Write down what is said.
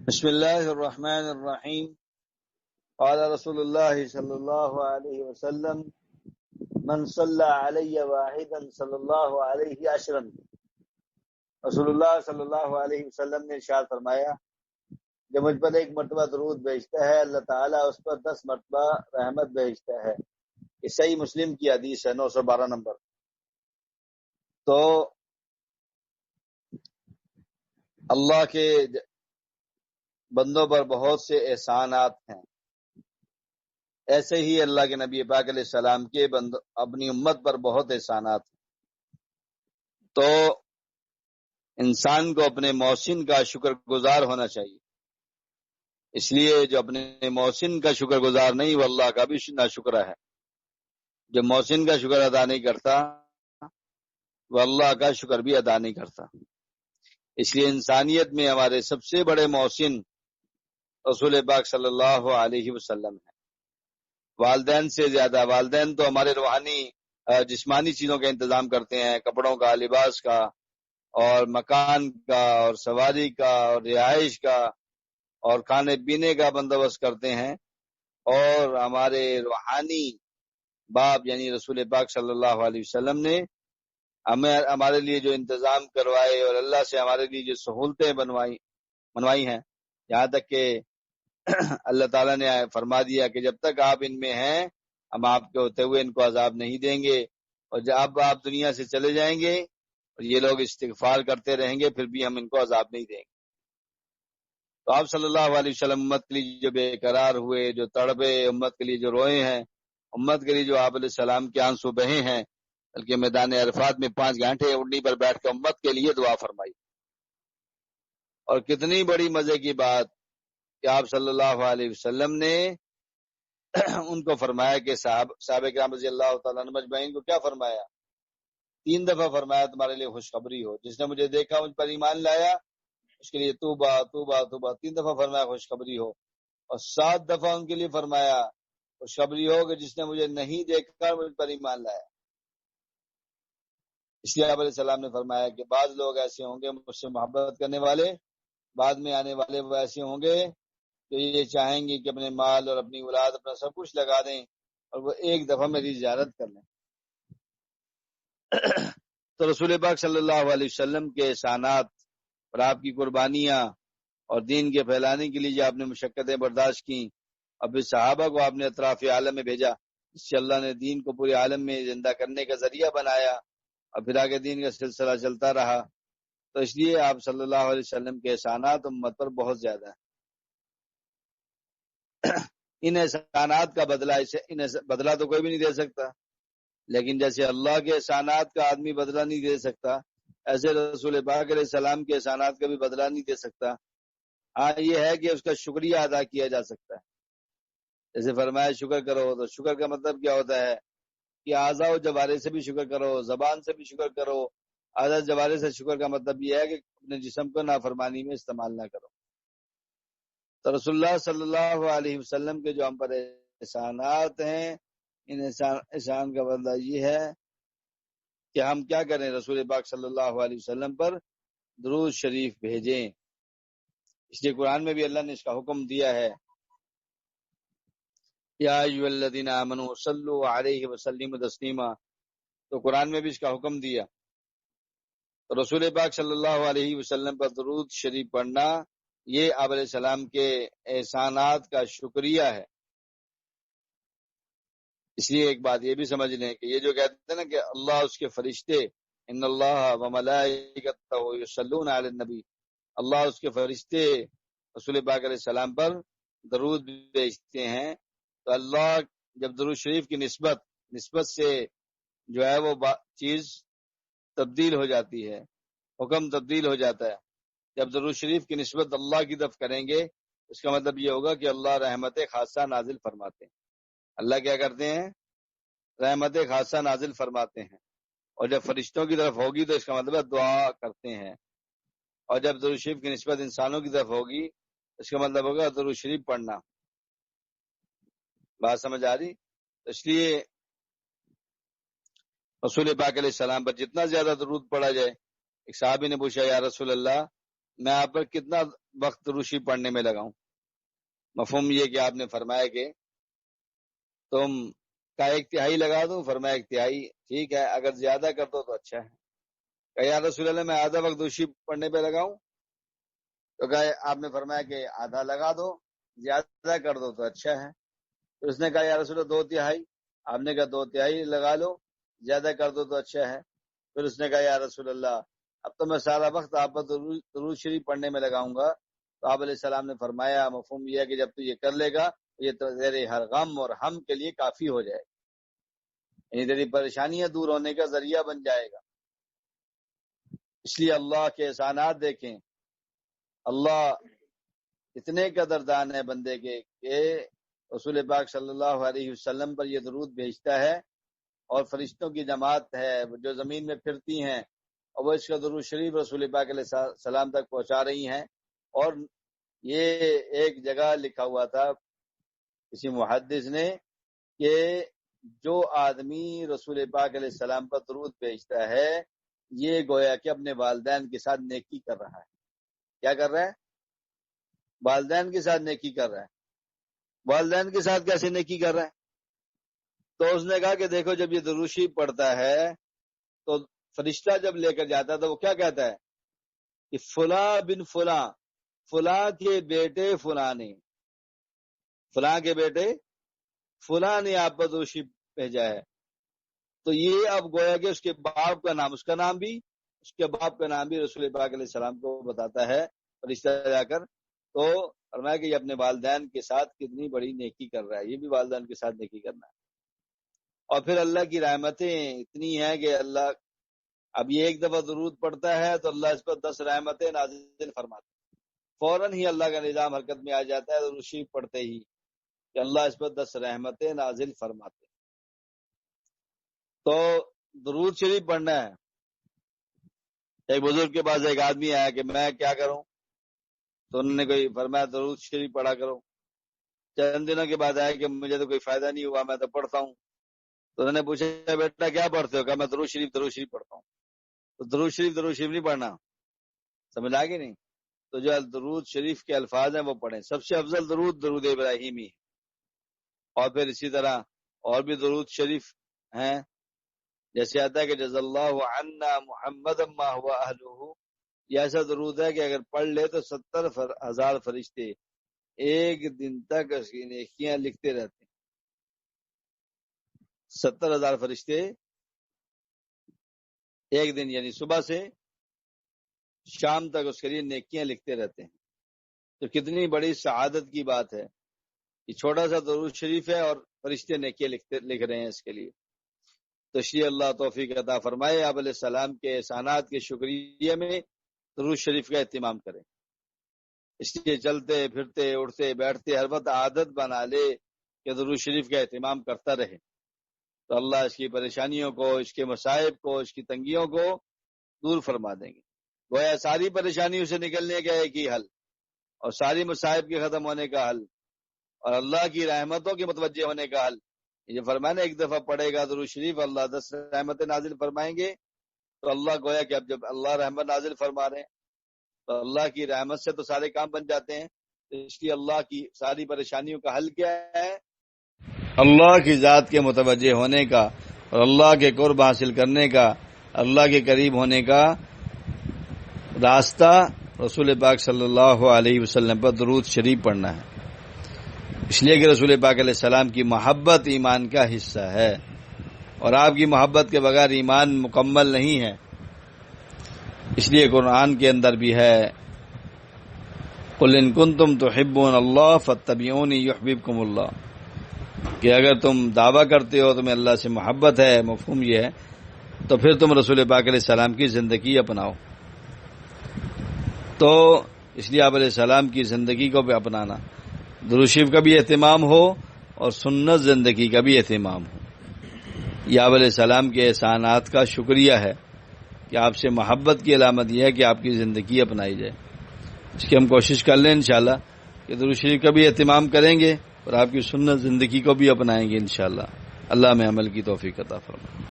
بسم اللہ الرحمن الرحیم قال رسول اللہ صلی اللہ علیہ وسلم من صلی علی واحدا صلی اللہ علیہ عشرا۔ رسول اللہ صلی اللہ علیہ وسلم نے ارشاد فرمایا، جو مجھ پر ایک مرتبہ درود بھیجتا ہے اللہ تعالیٰ اس پر 10 مرتبہ رحمت بھیجتا ہے۔ یہ صحیح مسلم کی حدیث ہے، 912 نمبر۔ تو اللہ کے بندوں پر بہت سے احسانات ہیں، ایسے ہی اللہ کے نبی پاک علیہ السلام کے اپنی امت پر بہت احسانات ہیں۔ تو انسان کو اپنے محسن کا شکر گزار ہونا چاہیے، اس لیے جو اپنے محسن کا شکر گزار نہیں وہ اللہ کا بھی ناشکرا ہے۔ جو محسن کا شکر ادا نہیں کرتا وہ اللہ کا شکر بھی ادا نہیں کرتا۔ اس لیے انسانیت میں ہمارے سب سے بڑے محسن رسول پاک صلی اللہ علیہ وسلم ہیں، والدین سے زیادہ۔ والدین تو ہمارے روحانی جسمانی چیزوں کا انتظام کرتے ہیں، کپڑوں کا، لباس کا، اور مکان کا، اور سواری کا، اور رہائش کا، اور کھانے پینے کا بندوبست کرتے ہیں، اور ہمارے روحانی باپ یعنی رسول پاک صلی اللہ علیہ وسلم نے ہمارے لیے جو انتظام کروائے اور اللہ سے ہمارے لیے جو سہولتیں بنوائی ہیں، یہاں تک کہ اللہ تعالیٰ نے فرما دیا کہ جب تک آپ ان میں ہیں ہم آپ کے ہوتے ہوئے ان کو عذاب نہیں دیں گے، اور جب آپ دنیا سے چلے جائیں گے اور یہ لوگ استغفار کرتے رہیں گے پھر بھی ہم ان کو عذاب نہیں دیں گے۔ تو آپ صلی اللہ علیہ وسلم امت کے لیے جو بے قرار ہوئے، جو تڑپے، امت کے لیے جو روئے ہیں، امت کے لیے جو آپ علیہ السلام کے آنسو بہے ہیں، بلکہ میدان عرفات میں 5 گھنٹے اونٹنی پر بیٹھ کے امت کے لیے دعا فرمائی۔ اور کتنی بڑی مزے کی بات کہ آپ صلی اللہ علیہ وسلم نے ان کو فرمایا کہ صحابہ کرام رضی اللہ تعالیٰ عنہ مجمعین کو کیا فرمایا؟ 3 دفعہ فرمایا تمہارے لیے خوشخبری ہو، جس نے مجھے دیکھا مجھ پر ایمان لایا اس کے لیے توبہ توبہ توبہ۔ 3 دفعہ فرمایا خوشخبری ہو، اور 7 دفعہ ان کے لیے فرمایا خوشخبری ہو کہ جس نے مجھے نہیں دیکھا مجھ پر ایمان لایا۔ اس لیے آپ علیہ السلام نے فرمایا کہ بعض لوگ ایسے ہوں گے مجھ سے محبت کرنے والے، بعد میں آنے والے وہ ایسے ہوں گے جو یہ چاہیں گے کہ اپنے مال اور اپنی اولاد اپنا سب کچھ لگا دیں اور وہ ایک دفعہ میری زیارت کر لیں۔ تو رسول پاک صلی اللہ علیہ وسلم کے احسانات اور آپ کی قربانیاں اور دین کے پھیلانے کے لیے جو آپ نے مشقتیں برداشت کی، اور پھر صحابہ کو آپ نے اطراف عالم میں بھیجا، اس سے اللہ نے دین کو پورے عالم میں زندہ کرنے کا ذریعہ بنایا، اور پھر آگے دین کا سلسلہ چلتا رہا۔ تو اس لیے آپ صلی اللہ علیہ وسلم کے احسانات امت پر بہت زیادہ ہیں۔ ان احسانات کا بدلہ تو کوئی بھی نہیں دے سکتا، لیکن جیسے اللہ کے احسانات کا آدمی بدلہ نہیں دے سکتا، ایسے رسول پاک علیہ السلام کے احسانات کا بھی بدلہ نہیں دے سکتا۔ ہاں یہ ہے کہ اس کا شکریہ ادا کیا جا سکتا ہے۔ جیسے فرمایا شکر کرو، تو شکر کا مطلب کیا ہوتا ہے کہ اعضاء و جوارح سے بھی شکر کرو، زبان سے بھی شکر کرو۔ اعضاء و جوارح سے شکر کا مطلب یہ ہے کہ اپنے جسم کو نافرمانی میں استعمال نہ کرو۔ تو رسول اللہ صلی اللہ علیہ وسلم کے جو ہم پر احسانات ہیں، ان احسان کا بدلہ یہ ہے کہ ہم کیا کریں، رسول پاک صلی اللہ علیہ وسلم پر درود شریف بھیجیں۔ اس لیے قرآن میں بھی اللہ نے اس کا حکم دیا ہے، یا ایھا الذین آمنوا صلوا علیہ وسلموا تسلیما۔ تو قرآن میں بھی اس کا حکم دیا۔ تو رسول پاک صلی اللہ علیہ وسلم پر درود شریف پڑھنا یہ آپ علیہ السلام کے احسانات کا شکریہ ہے۔ اس لیے ایک بات یہ بھی سمجھ لیں کہ یہ جو کہتے ہیں نا کہ اللہ اس کے فرشتے، ان اللہ وملائکتہ یصلون علی النبی، اللہ اس کے فرشتے رسول پاک علیہ السلام پر درود بھیجتے ہیں۔ تو اللہ جب درود شریف کی نسبت سے جو ہے وہ چیز تبدیل ہو جاتی ہے، حکم تبدیل ہو جاتا ہے۔ جب درود شریف کی نسبت اللہ کی طرف کریں گے اس کا مطلب یہ ہوگا کہ اللہ رحمت خاصہ نازل فرماتے ہیں۔ اللہ کیا کرتے ہیں؟ رحمت خاصہ نازل فرماتے ہیں۔ اور جب فرشتوں کی طرف ہوگی تو اس کا مطلب دعا کرتے ہیں، اور جب درود شریف کی نسبت انسانوں کی طرف ہوگی اس کا مطلب ہوگا درود شریف پڑھنا۔ بات سمجھ آ رہی؟ اس لیے رسول پاک علیہ السلام پر جتنا زیادہ درود پڑھا جائے۔ ایک صحابی نے پوچھا یا رسول اللہ میں آپ پر کتنا وقت درود شریف پڑھنے میں لگاؤں؟ مفہوم یہ کہ آپ نے فرمایا کہ تم کا 1/3 لگا دوں. فرمایا 1/3 ٹھیک ہے، اگر زیادہ کر دو تو اچھا ہے. کہ یا رسول اللہ میں آدھا وقت درود شریف پڑھنے پہ لگاؤں؟ تو کہا آپ نے فرمایا کہ آدھا لگا دو، زیادہ کر دو تو اچھا ہے. تو اس نے کہا یا رسول اللہ 2/3. آپ نے کہا 2/3 لگا لو، زیادہ کر دو تو اچھا ہے. پھر اس نے کہا یا رسول اللہ اب تو میں سارا وقت آپ پر درود شریف پڑھنے میں لگاؤں گا. تو آپ علیہ السلام نے فرمایا مفہوم یہ ہے کہ جب تو یہ کر لے گا یہ تو تیرے ہر غم اور ہم کے لیے کافی ہو جائے گا، یعنی تیری پریشانیاں دور ہونے کا ذریعہ بن جائے گا. اس لیے اللہ کے احسانات دیکھیں. اللہ اتنے قدردان ہے بندے کے کہ رسول پاک صلی اللہ علیہ وسلم پر یہ درود بھیجتا ہے، اور فرشتوں کی جماعت ہے جو زمین میں پھرتی ہیں اور وہ اس کا درود شریف رسول پاک علیہ السلام تک پہنچا رہی ہیں. اور یہ ایک جگہ لکھا ہوا تھا کسی محدث نے کہ جو آدمی رسول پاک علیہ السلام پر درود بھیجتا ہے یہ گویا کہ اپنے والدین کے ساتھ نیکی کر رہا ہے. کیا کر رہا ہے؟ والدین کے ساتھ نیکی کر رہا ہے. والدین کے ساتھ کیسے نیکی کر رہا ہے؟ تو اس نے کہا کہ دیکھو جب یہ درود شریف پڑھتا ہے تو فرشتہ جب لے کر جاتا ہے تو وہ کیا کہتا ہے کہ فلاں بن فلاں، فلاں کے بیٹے فلاں نے، فلاں کے بیٹے فلاں نے آپ پر درود شریف بھیجا ہے. تو یہ اب گویا کہ اس کے باپ کا نام، اس کا نام بھی، اس کے باپ کا نام بھی رسول پاک علیہ السلام کو بتاتا ہے فرشتہ جا کر. تو فرمایا کہ یہ اپنے والدین کے ساتھ کتنی بڑی نیکی کر رہا ہے، یہ بھی والدین کے ساتھ نیکی کرنا ہے. اور پھر اللہ کی رحمتیں اتنی ہیں کہ اللہ اب یہ ایک دفعہ درود پڑھتا ہے تو اللہ اس پر 10 رحمتیں نازل فرماتے ہیں. فوراً ہی اللہ کا نظام حرکت میں آ جاتا ہے درود شریف پڑھتے ہی کہ اللہ اس پر 10 رحمتیں نازل فرماتے ہیں. تو درود شریف پڑھنا ہے. ایک بزرگ کے پاس ایک آدمی آیا کہ میں کیا کروں؟ تو انہوں نے کوئی فرمایا درود شریف پڑھا کرو. چند دنوں کے بعد آیا کہ مجھے تو کوئی فائدہ نہیں ہوا، میں تو پڑھتا ہوں. تو انہوں نے پوچھا بیٹا کیا پڑھتے ہو؟ کہا میں درود شریف پڑھتا ہوں. تو درود شریف نہیں پڑھنا، سمجھ آ گئی نہیں؟ تو جو درود شریف کے الفاظ ہیں وہ پڑھیں. سب سے افضل درود ابراہیمی ہے، اور پھر اسی طرح اور بھی درود شریف ہیں. جیسے آتا ہے کہ جزا اللہ عنا محمد ما هو اہلہ، یہ ایسا درود ہے کہ اگر پڑھ لے تو 70,000 فرشتے ایک دن تک اس کی نیکیاں لکھتے رہتے ہیں. 70,000 فرشتے ایک دن یعنی صبح سے شام تک اس کے لیے نیکیاں لکھتے رہتے ہیں. تو کتنی بڑی سعادت کی بات ہے. یہ چھوٹا سا درود شریف ہے اور فرشتے نیکیاں لکھ رہے ہیں اس کے لیے. تو اس لیے اللہ توفیق عطا فرمائے آپ علیہ السلام کے احسانات کے شکریہ میں درود شریف کا اہتمام کریں. اس لیے چلتے پھرتے اٹھتے بیٹھتے ہر وقت عادت بنا لے کہ درود شریف کا اہتمام کرتا رہے. تو اللہ اس کی پریشانیوں کو، اس کے مصائب کو، اس کی تنگیوں کو دور فرما دیں گے. گویا ساری پریشانیوں سے نکلنے کا ایک ہی حل، اور ساری مصائب کے ختم ہونے کا حل، اور اللہ کی رحمتوں کے متوجہ ہونے کا حل. یہ فرمانا ایک دفعہ پڑھے گا درود شریف اللہ 10 رحمتیں نازل فرمائیں گے. تو اللہ گویا کہ اب جب اللہ رحمت نازل فرما رہے ہیں تو اللہ کی رحمت سے تو سارے کام بن جاتے ہیں. اس لیے اللہ کی ساری پریشانیوں کا حل کیا ہے؟ اللہ کی ذات کے متوجہ ہونے کا، اور اللہ کے قرب حاصل کرنے کا، اللہ کے قریب ہونے کا راستہ رسول پاک صلی اللہ علیہ وسلم پر درود شریف پڑھنا ہے. اس لیے کہ رسول پاک علیہ السلام کی محبت ایمان کا حصہ ہے، اور آپ کی محبت کے بغیر ایمان مکمل نہیں ہے. اس لیے قرآن کے اندر بھی ہے قُلْ إِن كُنتُمْ تُحِبُّونَ اللَّهَ فَاتَّبِعُونِي يُحْبِبْكُمُ اللَّهُ، کہ اگر تم دعویٰ کرتے ہو تمہیں اللہ سے محبت ہے، مفہوم یہ ہے، تو پھر تم رسول پاک علیہ السلام کی زندگی اپناؤ. تو اس لیے آپ علیہ السلام کی زندگی کو بھی اپنانا، درود شریف کا بھی اہتمام ہو اور سنت زندگی کا بھی اہتمام ہو. یہ آپ علیہ السلام کے احسانات کا شکریہ ہے کہ آپ سے محبت کی علامت یہ ہے کہ آپ کی زندگی اپنائی جائے. اس کی ہم کوشش کر لیں انشاءاللہ کہ درود شریف کا بھی اہتمام کریں گے اور آپ کی سنت زندگی کو بھی اپنائیں گے انشاءاللہ. اللہ میں عمل کی توفیق عطا فرمائے.